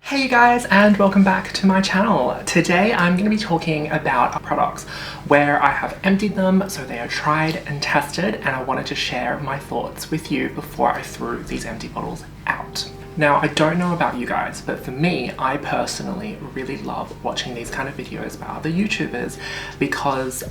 Hey you guys, and welcome back to my channel. Today I'm going to be talking about products where I have emptied them so they are tried and tested, and I wanted to share my thoughts with you before I threw these empty bottles out. Now, I don't know about you guys, but for me, I personally really love watching these kind of videos by other YouTubers because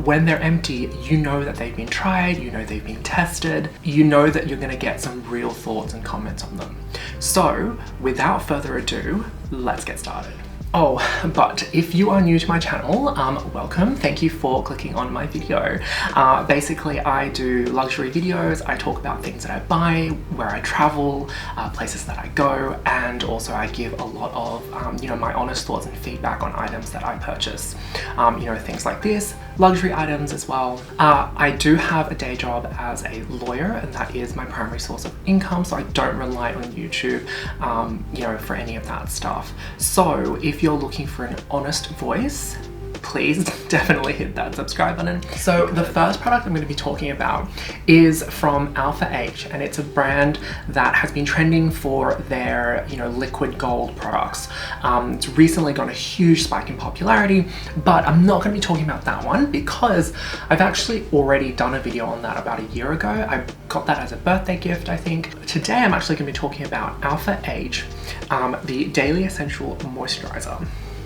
when they're empty, you know that they've been tried, you know they've been tested, you know that you're going to get some real thoughts and comments on them. So, without further ado, let's get started. Oh, but if you are new to my channel, welcome. Thank you for clicking on my video. Basically, I do luxury videos. I talk about things that I buy, where I travel, places that I go, and also I give a lot of, my honest thoughts and feedback on items that I purchase. Things like this, luxury items as well. I do have a day job as a lawyer, and that is my primary source of income, so I don't rely on YouTube, for any of that stuff. So if you're looking for an honest voice, please definitely hit that subscribe button. So the first product I'm going to be talking about is from AlphaH, and it's a brand that has been trending for their, liquid gold products. It's recently got a huge spike in popularity, but I'm not going to be talking about that one because I've actually already done a video on that about a year ago. I got that as a birthday gift, I think. Today I'm actually going to be talking about AlphaH, the Daily Essential Moisturiser.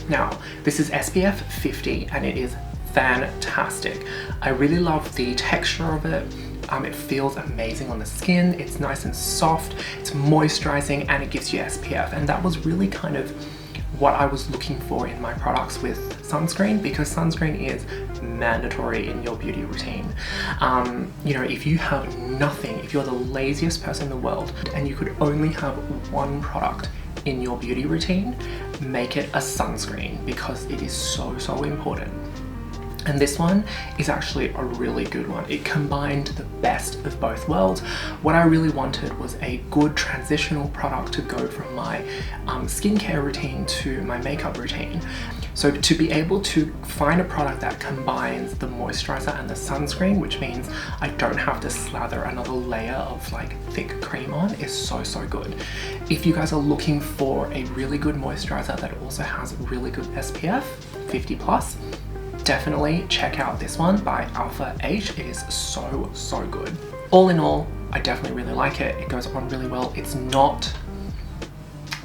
Now, this is SPF 50 and it is fantastic. I really love the texture of it. It feels amazing on the skin. It's nice and soft, it's moisturizing, and it gives you SPF. And that was really kind of what I was looking for in my products with sunscreen, because sunscreen is mandatory in your beauty routine. If you have nothing, if you're the laziest person in the world and you could only have one product in your beauty routine, make it a sunscreen because it is so important. And this one is actually a really good one. It combined the best of both worlds. What I really wanted was a good transitional product to go from my skincare routine to my makeup routine. So to be able to find a product that combines the moisturizer and the sunscreen, which means I don't have to slather another layer of thick cream on, is so good. If you guys are looking for a really good moisturizer that also has really good SPF, 50 plus, definitely check out this one by AlphaH. It is so good. All in all, I definitely really like it. It goes on really well. It's not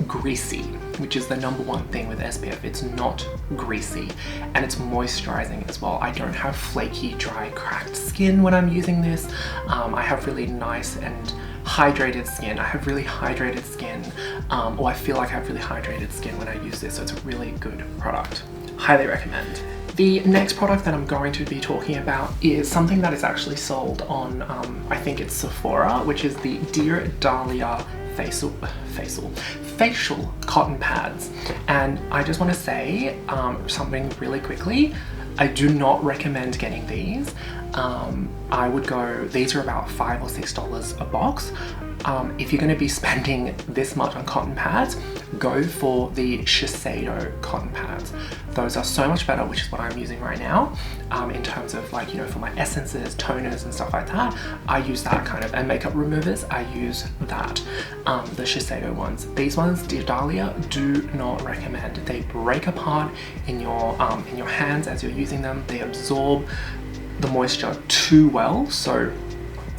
greasy, which is the number one thing with SPF. It's not greasy, and it's moisturizing as well. I don't have flaky, dry, cracked skin when I'm using this. I have really nice and hydrated skin. I have really hydrated skin, or I feel like I have really hydrated skin when I use this, so it's a really good product. Highly recommend. The next product that I'm going to be talking about is something that is actually sold on, I think it's Sephora, which is the Dear Dahlia facial cotton pads. And I just want to say something really quickly. I do not recommend getting these. I would go, these are about $5 or $6 a box. If you're going to be spending this much on cotton pads, go for the Shiseido cotton pads. Those are so much better, which is what I'm using right now, in terms of for my essences, toners and stuff like that. I use that kind of, and makeup removers, I use that, the Shiseido ones. These ones, Dear Dahlia, do not recommend. They break apart in your hands as you're using them. They absorb the moisture too well, so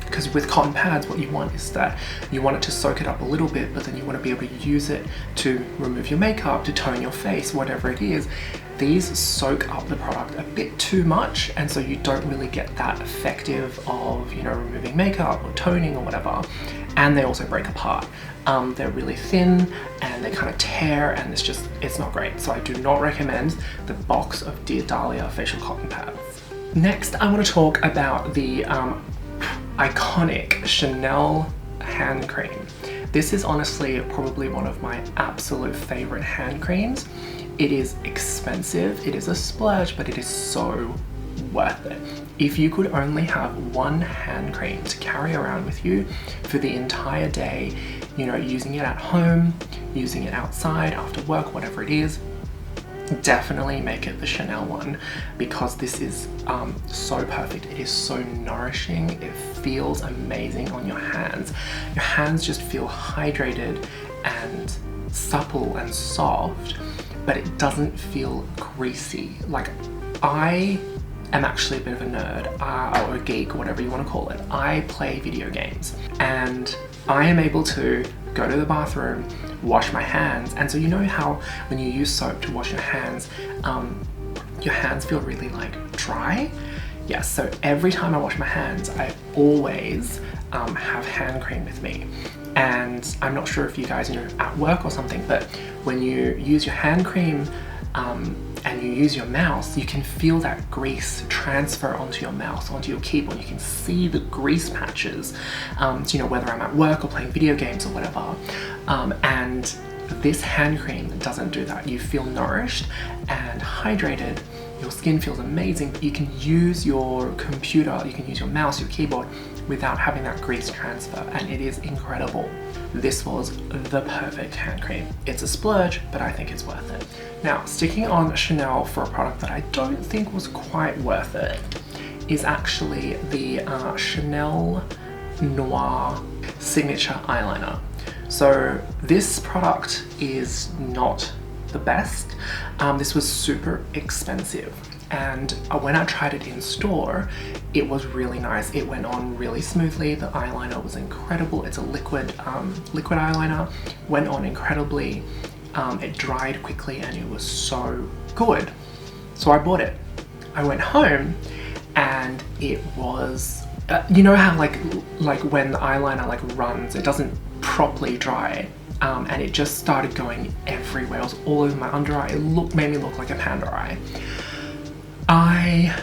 because with cotton pads, what you want is that you want it to soak it up a little bit, but then you want to be able to use it to remove your makeup, to tone your face, whatever it is. These soak up the product a bit too much, and so you don't really get that effective of, removing makeup or toning or whatever. And they also break apart. They're really thin and they kind of tear, and it's not great. So I do not recommend the box of Dear Dahlia facial cotton pads. Next, I want to talk about the iconic Chanel hand cream. This is honestly probably one of my absolute favorite hand creams. It is expensive, it is a splurge, but it is so worth it. If you could only have one hand cream to carry around with you for the entire day, using it at home, using it outside, after work, whatever it is, definitely make it the Chanel one, because this is so perfect. It is so nourishing. It feels amazing on your hands. Your hands just feel hydrated and supple and soft, but it doesn't feel greasy. Like, I am actually a bit of a nerd, or a geek, or whatever you want to call it. I play video games, and I am able to go to the bathroom, wash my hands, and so you know how when you use soap to wash your hands feel really like dry? Yes, so every time I wash my hands, I always have hand cream with me. And I'm not sure if you guys are at work or something, but when you use your hand cream and you use your mouse, you can feel that grease transfer onto your mouse, onto your keyboard. You can see the grease patches, so, you know, whether I'm at work or playing video games or whatever. And this hand cream doesn't do that. You feel nourished and hydrated. Your skin feels amazing. You can use your computer, you can use your mouse, your keyboard without having that grease transfer, and it is incredible. This was the perfect hand cream. It's a splurge, but I think it's worth it. Now, sticking on Chanel for a product that I don't think was quite worth it is actually the Chanel Noir Signature Eyeliner. So this product is not the best. This was super expensive, and when I tried it in store, it was really nice. It went on really smoothly. The eyeliner was incredible. It's a liquid eyeliner. Went on incredibly. It dried quickly, and it was so good. So I bought it. I went home, and it was, you know how like when the eyeliner like runs, it doesn't properly dry. And it just started going everywhere. It was all over my under eye. It made me look like a panda eye. I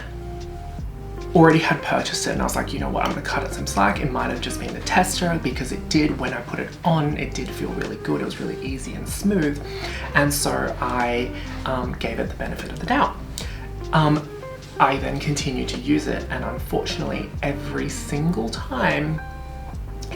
already had purchased it, and I was like, you know what, I'm gonna cut it some slack. It might have just been the tester, because it did, when I put it on, it did feel really good. It was really easy and smooth. And so I gave it the benefit of the doubt. I then continued to use it, and unfortunately, every single time,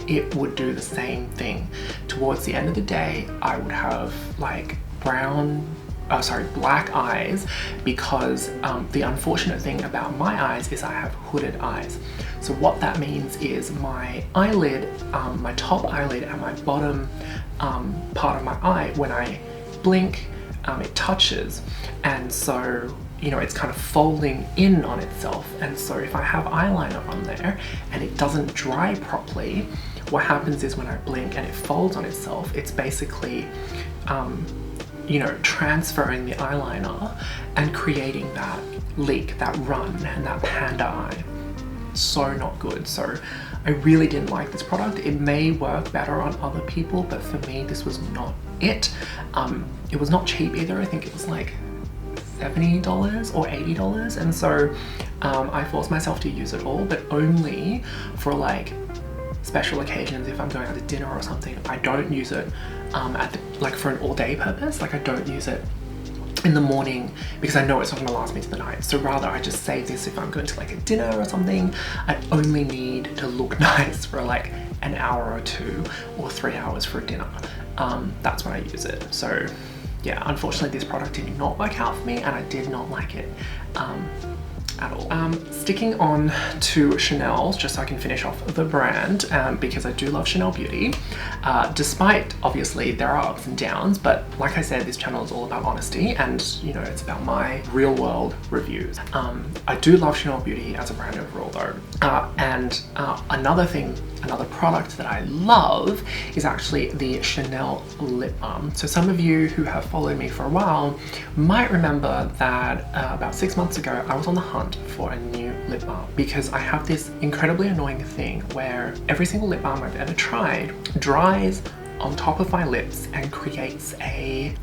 it would do the same thing. Towards the end of the day, I would have like black eyes, because the unfortunate thing about my eyes is I have hooded eyes. So what that means is my eyelid, my top eyelid and my bottom part of my eye, when I blink, it touches, and so, you know, it's kind of folding in on itself. And so if I have eyeliner on there and it doesn't dry properly, what happens is when I blink and it folds on itself, it's basically, you know, transferring the eyeliner and creating that leak, that run, and that panda eye. So not good. So I really didn't like this product. It may work better on other people, but for me, this was not it. It was not cheap either. I think it was like $70 or $80, and so I forced myself to use it all, but only for like special occasions. If I'm going out to dinner or something, I don't use it like for an all-day purpose. Like, I don't use it in the morning because I know it's not going to last me to the night. So rather, I just save this if I'm going to like a dinner or something. I only need to look nice for like an hour or 2 or 3 hours for a dinner. That's when I use it. So yeah, unfortunately this product did not work out for me, and I did not like it at all. Sticking on to Chanel, just so I can finish off the brand, because I do love Chanel Beauty, despite obviously there are ups and downs, but like I said, this channel is all about honesty, and you know, it's about my real world reviews. I do love Chanel Beauty as a brand overall though, and another product that I love is actually the Chanel Lip Balm. So some of you who have followed me for a while might remember that about 6 months ago I was on the hunt for a new lip balm, because I have this incredibly annoying thing where every single lip balm I've ever tried dries on top of my lips and creates a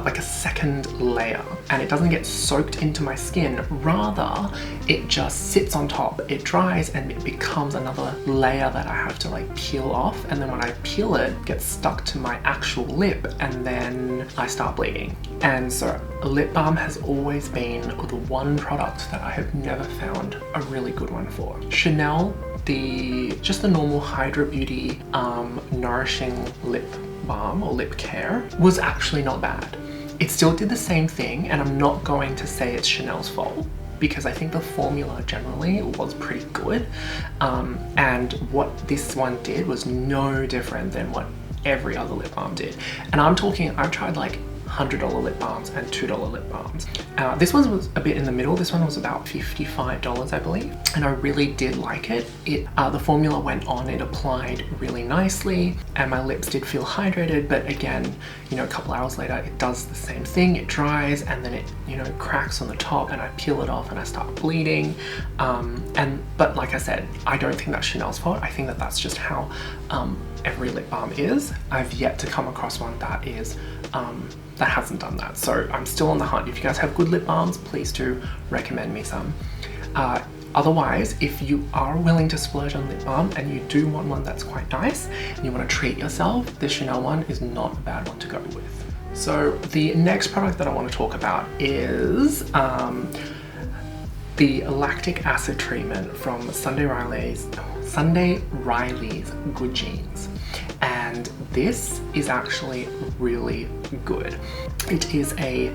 like a second layer, and it doesn't get soaked into my skin, rather it just sits on top, it dries, and it becomes another layer that I have to like peel off, and then when I peel it, it gets stuck to my actual lip, and then I start bleeding. And so lip balm has always been the one product that I have never found a really good one for. Chanel, just the normal Hydra Beauty nourishing lip balm or lip care was actually not bad. It still did the same thing, and I'm not going to say it's Chanel's fault, because I think the formula generally was pretty good, and what this one did was no different than what every other lip balm did. And I'm talking, I've tried like $100 lip balms and $2 lip balms. This one was a bit in the middle. This one was about $55, I believe, and I really did like it. The formula went on, it applied really nicely, and my lips did feel hydrated, but again, you know, a couple hours later it does the same thing. It dries and then it, you know, cracks on the top, and I peel it off and I start bleeding. But like I said, I don't think that's Chanel's fault. I think that that's just how every lip balm is. I've yet to come across one that is that hasn't done that. So I'm still on the hunt. If you guys have good lip balms, please do recommend me some. Otherwise, if you are willing to splurge on lip balm and you do want one that's quite nice and you want to treat yourself, the Chanel one is not a bad one to go with. So the next product that I want to talk about is the lactic acid treatment from Sunday Riley's Good Genes. And this is actually really good. It is a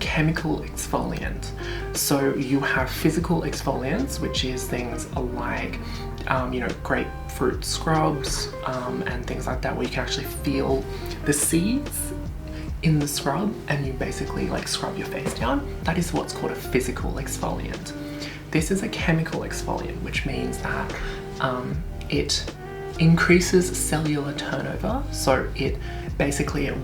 chemical exfoliant. So you have physical exfoliants, which is things like you know, grapefruit scrubs and things like that, where you can actually feel the seeds in the scrub and you basically like scrub your face down. That is what's called a physical exfoliant. This is a chemical exfoliant, which means that it increases cellular turnover. So it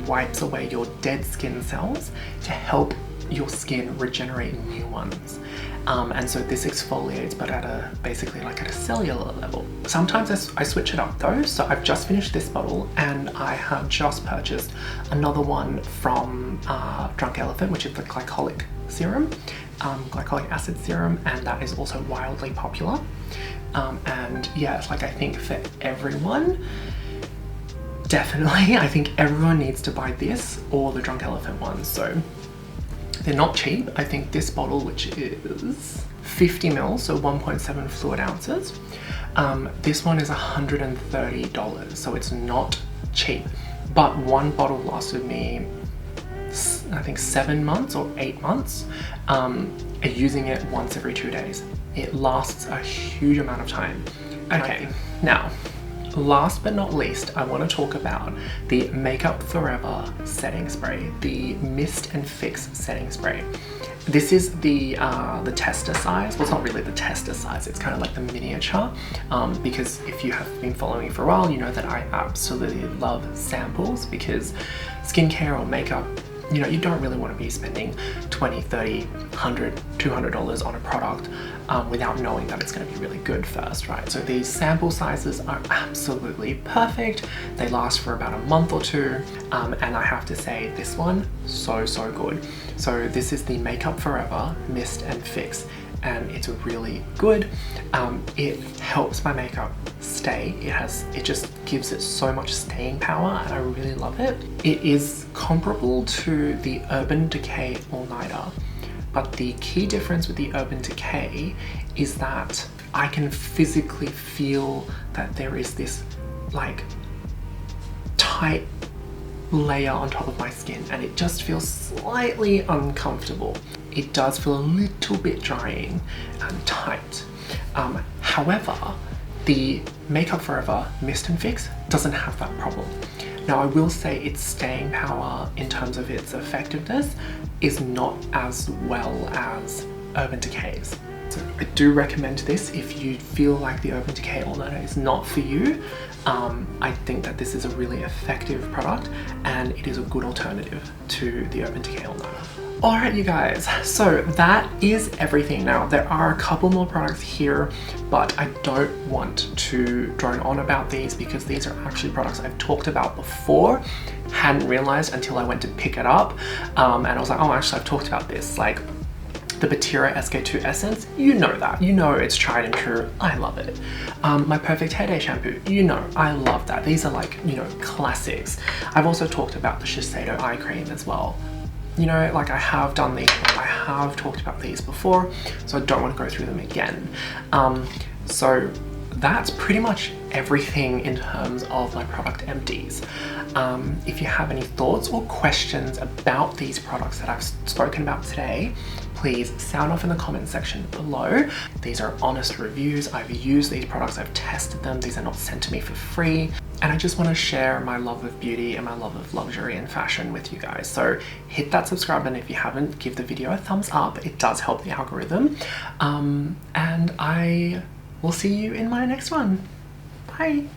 wipes away your dead skin cells to help your skin regenerate new ones. And so this exfoliates, but at basically like at a cellular level. Sometimes I switch it up though. So I've just finished this bottle and I have just purchased another one from Drunk Elephant, which is the glycolic serum, glycolic acid serum, and that is also wildly popular. And yeah, it's like, I think for everyone, definitely, I think everyone needs to buy this or the Drunk Elephant one. So they're not cheap. I think this bottle, which is 50 ml, so 1.7 fluid ounces, this one is $130, so it's not cheap. But one bottle lasted me, I think 7 months or 8 months, using it once every 2 days. It lasts a huge amount of time. Okay, now, last but not least, I want to talk about the Makeup Forever setting spray, the Mist and Fix setting spray. This is the tester size. Well, it's not really the tester size, it's kind of like the miniature, because if you have been following me for a while, you know that I absolutely love samples, because skincare or makeup, you know, you don't really want to be spending $20, $30, $100, $200 on a product without knowing that it's going to be really good first, right? So these sample sizes are absolutely perfect. They last for about a month or two, and I have to say this one, so good. So this is the Makeup Forever Mist and Fix, and it's really good. It helps my makeup stay. It just gives it so much staying power, and I really love it. It is comparable to the Urban Decay All Nighter, but the key difference with the Urban Decay is that I can physically feel that there is this like tight layer on top of my skin, and it just feels slightly uncomfortable. It does feel a little bit drying and tight. However, the Makeup Forever Mist and Fix doesn't have that problem. Now, I will say its staying power in terms of its effectiveness is not as well as Urban Decay's. So I do recommend this if you feel like the Urban Decay All Nighter is not for you. I think that this is a really effective product, and it is a good alternative to the Urban Decay All Nighter. Alright you guys, so that is everything. Now there are a couple more products here, but I don't want to drone on about these because these are actually products I've talked about before, hadn't realized until I went to pick it up, and I was like, oh, actually I've talked about this, like the Batira SK2 Essence, you know that. You know it's tried and true, I love it. My Perfect Hair Day shampoo, you know, I love that. These are like, you know, classics. I've also talked about the Shiseido eye cream as well. You know, like I have done these, I have talked about these before, so I don't want to go through them again. So that's pretty much everything in terms of my product empties. If you have any thoughts or questions about these products that I've spoken about today, please sound off in the comment section below. These are honest reviews. I've used these products, I've tested them. These are not sent to me for free. And I just want to share my love of beauty and my love of luxury and fashion with you guys. So hit that subscribe button if you haven't. Give the video a thumbs up. It does help the algorithm. And I will see you in my next one. Bye.